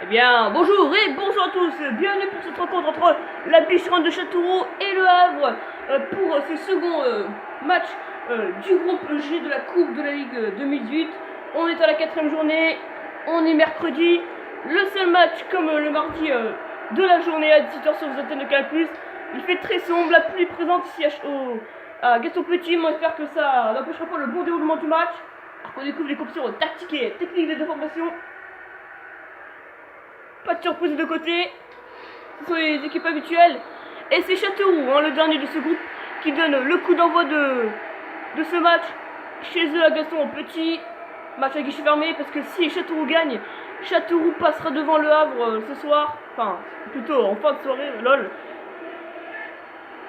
Eh bien, bonjour et bonjour à tous. Bienvenue pour cette rencontre entre la Bicheronne de Châteauroux et le Havre pour ce second match du groupe G de la Coupe de la Ligue 2018. On est à la 4e journée, on est mercredi. Le seul match comme le mardi de la journée à 17h sur vos antennes de Canal+. Il fait très sombre, la pluie présente ici à Gaston Petit. On espère que ça n'empêchera pas le bon déroulement du match. On découvre les options tactiques et techniques des deux formations. Pas de surprise de côté, ce sont les équipes habituelles. Et c'est Châteauroux, le dernier de ce groupe, qui donne le coup d'envoi de ce match chez eux à Gaston Petit. Match à guichet fermé, parce que si Châteauroux gagne, Châteauroux passera devant le Havre ce soir. Enfin, plutôt en fin de soirée, lol.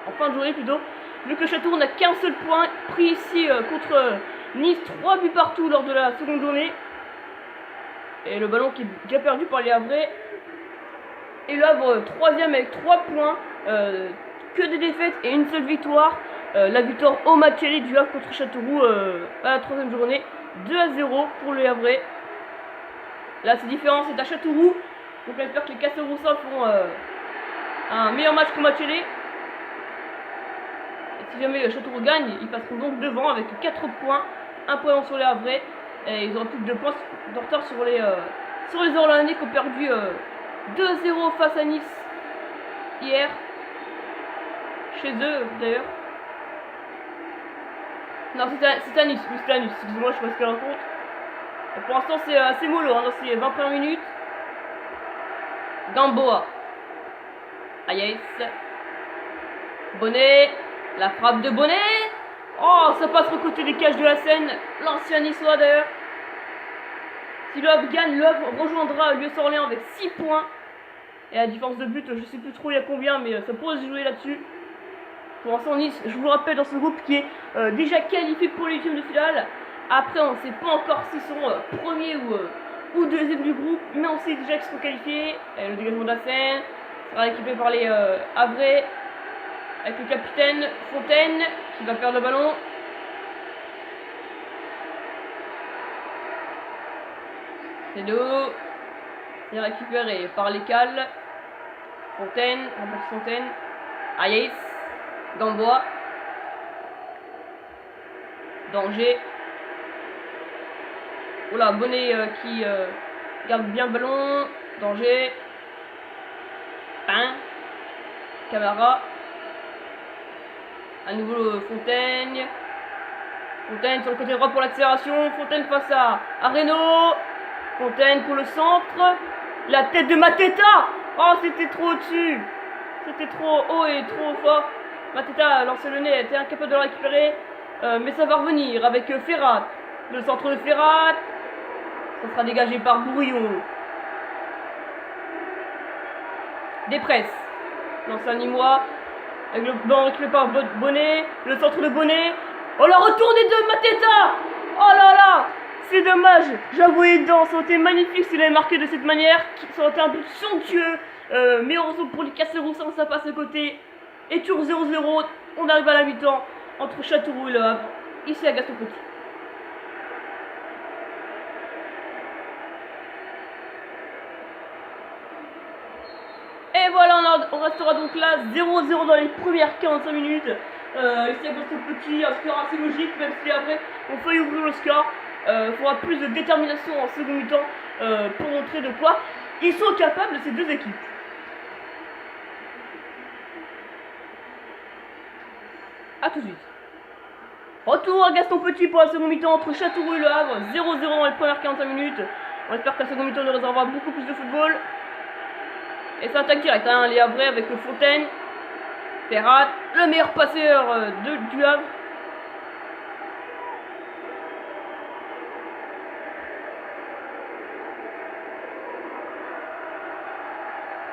En fin de journée plutôt. Vu que Châteauroux n'a qu'un seul point pris ici contre Nice, 3 buts partout lors de la seconde journée. Et le ballon qui est déjà perdu par les Havrais. Et le Havre 3ème avec 3 points. Que des défaites et une seule victoire. La victoire au match aller du Havre contre Châteauroux à la 3ème journée. 2-0 pour les Havrais. Là c'est différent, c'est à Châteauroux. Donc j'espère que les Castelroussins feront un meilleur match qu'au match aller. Et si jamais Châteauroux gagne, ils passeront donc devant avec 4 points. 1 point sur les Havrais. Et ils auront plus de 2 points de retard sur les Orlandais qui ont perdu 2-0 face à Nice hier. Chez eux d'ailleurs. Non, c'est à Nice, oui, c'est à Nice, excusez-moi, je sais pas ce qu'elle raconte. Pour l'instant, c'est assez mollo, dans ces 20 premières minutes. Gamboa. Aïe. Bonnet. La frappe de Bonnet. Oh, ça passe au côté des cages de la Seine. L'ancien niçois d'ailleurs. Si le Havre gagne, le Havre rejoindra l'US Orléans avec 6 points. Et à différence de but, je sais plus trop il y a combien, mais ça pourrait se jouer là-dessus. Pour l'instant, Nice, je vous le rappelle, dans ce groupe qui est déjà qualifié pour les huitièmes de finale. Après, on ne sait pas encore s'ils seront premiers ou deuxième du groupe, mais on sait déjà qu'ils seront qualifiés. Et le dégagement de la Seine sera équipé par les Havrais, avec le capitaine Fontaine qui va perdre le ballon. C'est de haut. C'est récupéré par les cales. Fontaine, remplace Fontaine. Aïe. Gamboa. Danger. Oula, Bonnet qui garde bien le ballon. Danger. Camara. À nouveau Fontaine. Fontaine sur le côté droit pour l'accélération. Fontaine face à Reynaud. Fontaine pour le centre. La tête de Mateta. Oh, c'était trop au-dessus. C'était trop haut et trop fort. Mateta a lancé le nez, était incapable de le récupérer. Mais ça va revenir avec Ferrat. Le centre de Ferrat. Ça sera dégagé par Bourillon. Despresses. L'ancien Nîmois. Avec le ballon récupéré par Bonnet. Le centre de Bonnet. Oh, la retournée de Mateta. Oh là là. C'est dommage. J'avouais dedans. Ça aurait été magnifique s'il avait marqué de cette manière. Ça aurait été un but somptueux. Mais heureusement pour les Castelroussins, ça passe à côté. Et toujours 0-0, on arrive à la mi-temps entre Châteauroux et le Havre, ici à Gaston Petit. Et voilà, on restera donc là 0-0 dans les premières 45 minutes. Ici à Gaston Petit, un score assez logique, même si après on peut y ouvrir le score. Il faudra plus de détermination en second mi-temps pour montrer de quoi ils sont capables, ces deux équipes. A tout de suite. Retour à Gaston Petit pour la seconde mi-temps entre Châteauroux et le Havre. 0-0 dans les premières 45 minutes. On espère que la seconde mi-temps nous réservera beaucoup plus de football. Et c'est un attaque direct, les Havrais avec Fontaine. Ferrat, le meilleur passeur du Havre.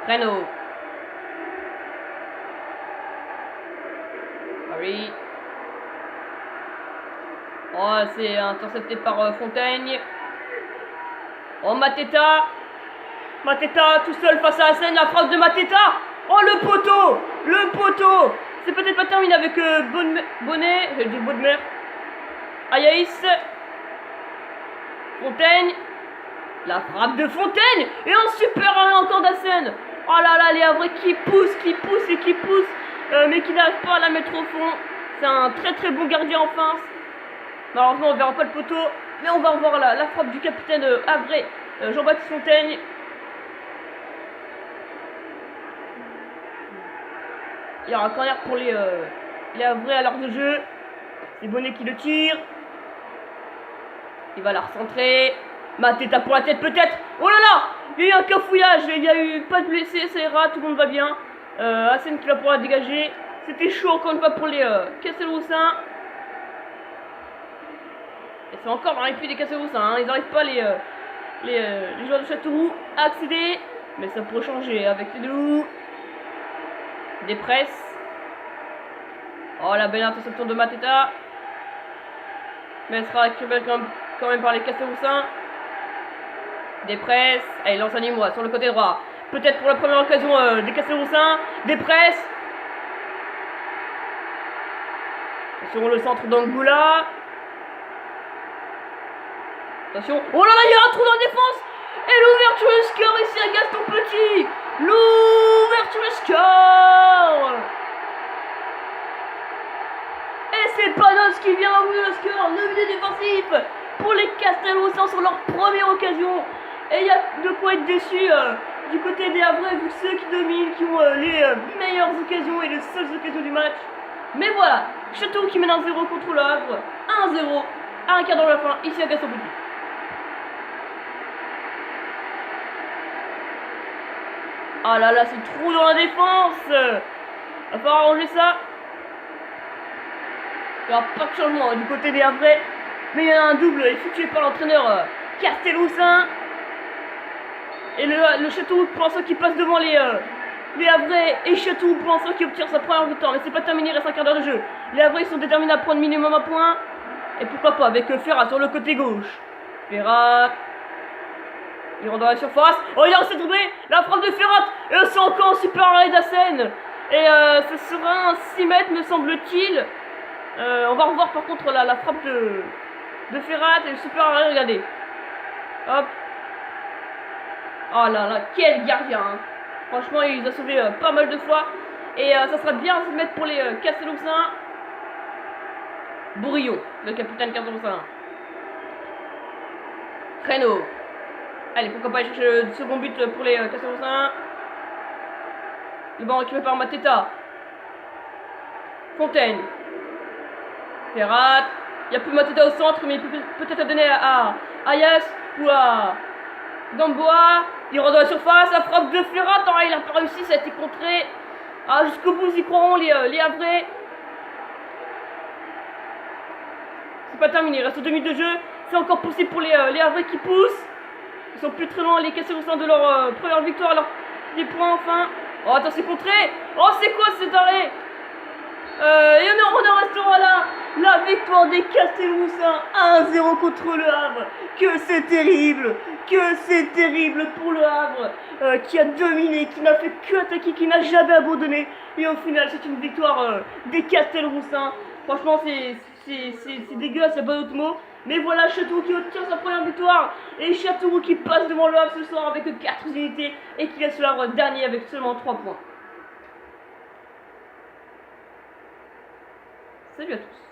Reynaud. Paris. Oh, c'est intercepté par Fontaine. Oh, Mateta. Mateta tout seul face à la Seine. La frappe de Mateta. Oh, le poteau. Le poteau. C'est peut-être pas terminé avec Bonnet. Je dis Baudemer. Aïe. Fontaine. La frappe de Fontaine. Et un super arrêt encore d'Assen. Oh là là, les Havrais qui poussent et qui poussent. Mais qui n'arrivent pas à la mettre au fond. C'est un très très bon gardien en face. Malheureusement, on verra pas le poteau. Mais on va revoir la frappe du capitaine Havrais, Jean-Baptiste Fontaine. Il y aura un corner pour les Havrais à l'heure de jeu. C'est Bonnet qui le tire. Il va la recentrer. Mateta pour la tête peut-être. Oh là là, il y a eu un cafouillage. Il y a eu pas de blessés, ça ira, tout le monde va bien. Hassen qui va pouvoir la dégager. C'était chaud encore une fois pour les Castelroussins. Et c'est encore dans les pieds des Castelroussins. Hein. Ils n'arrivent pas les joueurs de Châteauroux à accéder. Mais ça pourrait changer avec les deux. Des presses. Oh la belle interception de Mateta. Mais elle sera récupérée quand même par les Castelroussins. Des presses. Allez, lance un Nîmois sur le côté droit. Peut-être pour la première occasion des Castelroussins. Des presses. Sur le centre d'Angoula. Attention. Oh là là, il y a un trou dans la défense. Et l'ouverture du score ici à Gaston Petit. L'ouverture du score. Et c'est Panos qui vient à ouvrir le score. 9 minutes défensifs pour les Castelroussins sur leur première occasion. Et il y a de quoi être déçu du côté des Havrais, vu ceux qui dominent, qui ont les meilleures occasions et les seules occasions du match. Mais voilà, Châteauroux qui mène 1-0 contre le Havre. 1-0 à un quart d'heure de la fin, ici à Gaston Petit. Ah là là, c'est trou dans la défense. Va falloir arranger ça. Il n'y aura pas de changement du côté des Havrais. Mais il y a un double effectué par l'entraîneur Castelroussin. Et le Châteauroux pour l'instant qui passe devant les Havrais. Et Châteauroux pour l'instant qui obtient sa première victoire. Mais c'est pas terminé, il reste un quart d'heure de jeu. Les Havrais sont déterminés à prendre minimum un point. Et pourquoi pas avec Ferrat sur le côté gauche. Ferrat. Il rentre dans la surface. Oh, il a reçu la frappe de Ferrat. Et c'est encore un super arrêt d'Assen. Et ce sera un 6 mètres me semble-t-il. On va revoir par contre la frappe de Ferrat et le super arrêt, regardez. Hop. Oh là là, quel gardien hein. Franchement, il les a sauvés pas mal de fois. Et ça sera bien à se mettre pour les Castelroussins. Bourillon, le capitaine Castelroussin. Reynaud. Allez, pourquoi pas aller chercher le second but pour les Castelroussins. Le ballon récupéré par Mateta. Fontaine. Ferrat. Il n'y a plus Mateta au centre, mais il peut peut-être donner à Ayas ou à Gamboa. Il rentre dans la surface. La frappe de Ferrat. Oh, il n'a pas réussi, ça a été contré. Ah, jusqu'au bout, ils y croiront, les Havrais. C'est pas terminé, il reste 2 minutes de jeu. C'est encore possible pour les Havrais qui poussent. Ils sont plus très loin, les Castelroussins de leur première victoire, leur des points enfin. Oh, attends, c'est contré. Oh, c'est quoi cet arrêt? Et on en restera là. La victoire des Castelroussins 1-0 contre le Havre. Que c'est terrible. Que c'est terrible pour le Havre. Qui a dominé, qui n'a fait que attaquer, qui n'a jamais abandonné. Et au final, c'est une victoire des Castelroussins. Franchement, c'est dégueulasse, il n'y a pas d'autre mot. Mais voilà, Châteauroux qui obtient sa première victoire. Et Châteauroux qui passe devant le Havre ce soir avec 4 unités. Et qui laisse le Havre dernier avec seulement 3 points. Salut à tous.